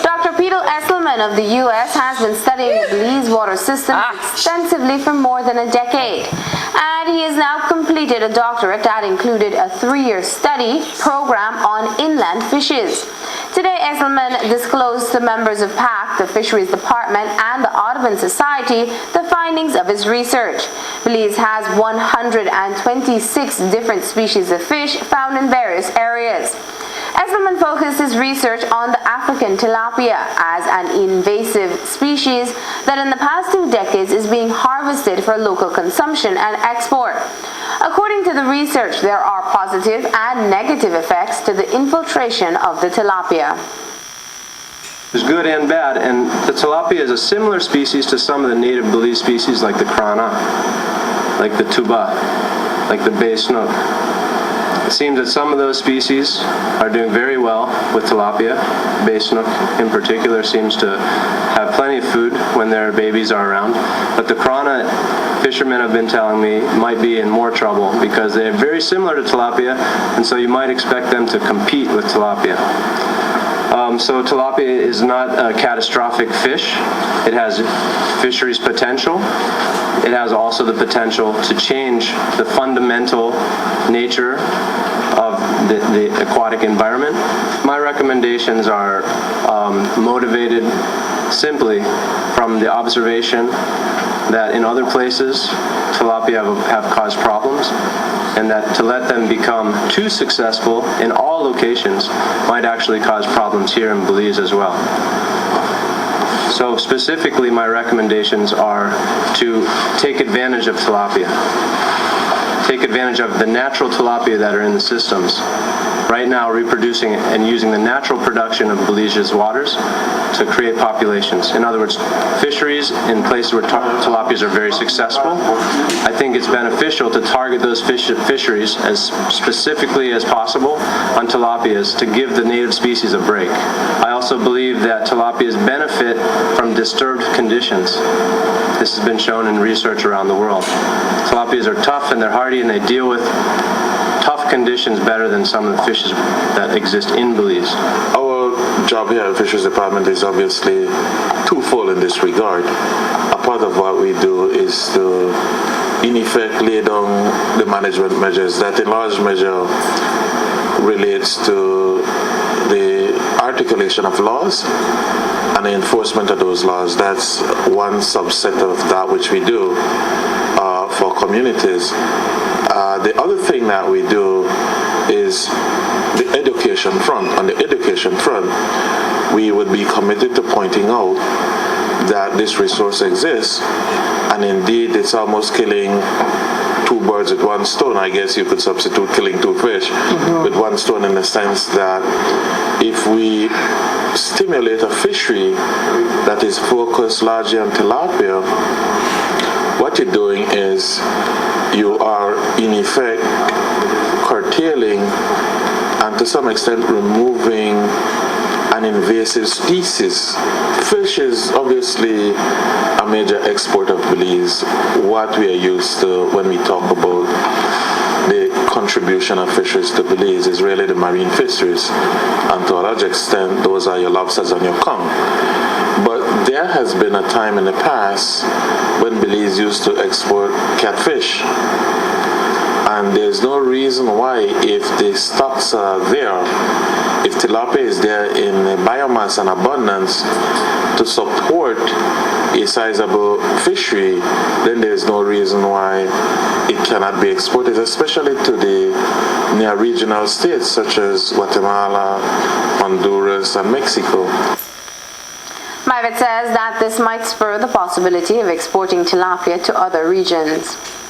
Dr. Esselman of the U.S. has been studying the Belize water systems extensively for more than a decade, and he has now completed a doctorate that included a 3-year study program on inland fishes. Today, Esselman disclosed to members of PAC, the Fisheries Department, and the Audubon Society the findings of his research. Belize has 126 different species of fish found in various areas. Esselman focused his research on the African tilapia as an invasive species that in the past 2 decades is being harvested for local consumption and export. According to the research, there are positive and negative effects to the infiltration of the tilapia. There's good and bad, and the tilapia is a similar species to some of the native Belize species like the crana, like the tuba, like the bay snook. It seems that some of those species are doing very well with tilapia. Bay snook in particular seems to have plenty of food when their babies are around. But the crana, fishermen have been telling me, might be in more trouble because they're very similar to tilapia, and so you might expect them to compete with tilapia. So tilapia is not a catastrophic fish. It has fisheries potential. It has also the potential to change the fundamental nature of the aquatic environment. My recommendations are motivated simply from the observation that in other places tilapia have caused problems, and that to let them become too successful in all locations might actually cause problems here in Belize as well. So specifically, my recommendations are to take advantage of tilapia. Take advantage of the natural tilapia that are in the systems. Right now, reproducing and using the natural production of Belize's waters to create populations. In other words, fisheries in places where tilapias are very successful. I think it's beneficial to target those fisheries as specifically as possible on tilapias to give the native species a break. I also believe that tilapias benefit from disturbed conditions. This has been shown in research around the world. Tilapias are tough and they're hardy and they deal with tough conditions better than some of the fishes that exist in Belize. Our job here at the Fisheries Department is obviously twofold in this regard. A part of what we do is to, in effect, lay down the management measures that in large measure relates to the articulation of laws and the enforcement of those laws. That's one subset of that which we do for communities. The other thing that we do is the education front. On the education front, we would be committed to pointing out that this resource exists, and indeed it's almost killing 2 birds with 1 stone. I guess you could substitute killing 2 fish with 1 stone, in the sense that if we stimulate a fishery that is focused largely on tilapia, what you're doing is you are in effect curtailing and to some extent removing an invasive species. Fish is obviously a major export of Belize. What we are used to when we talk about the contribution of fisheries to Belize is really the marine fisheries, and to a large extent those are your lobsters and your conch. But there has been a time in the past when Belize used to export catfish, and there's no reason why, if the stocks are there, if tilapia is there in biomass and abundance to support a sizable fishery, then there's no reason why it cannot be exported, especially to the near regional states such as Guatemala, Honduras, and Mexico. Myvet says that this might spur the possibility of exporting tilapia to other regions.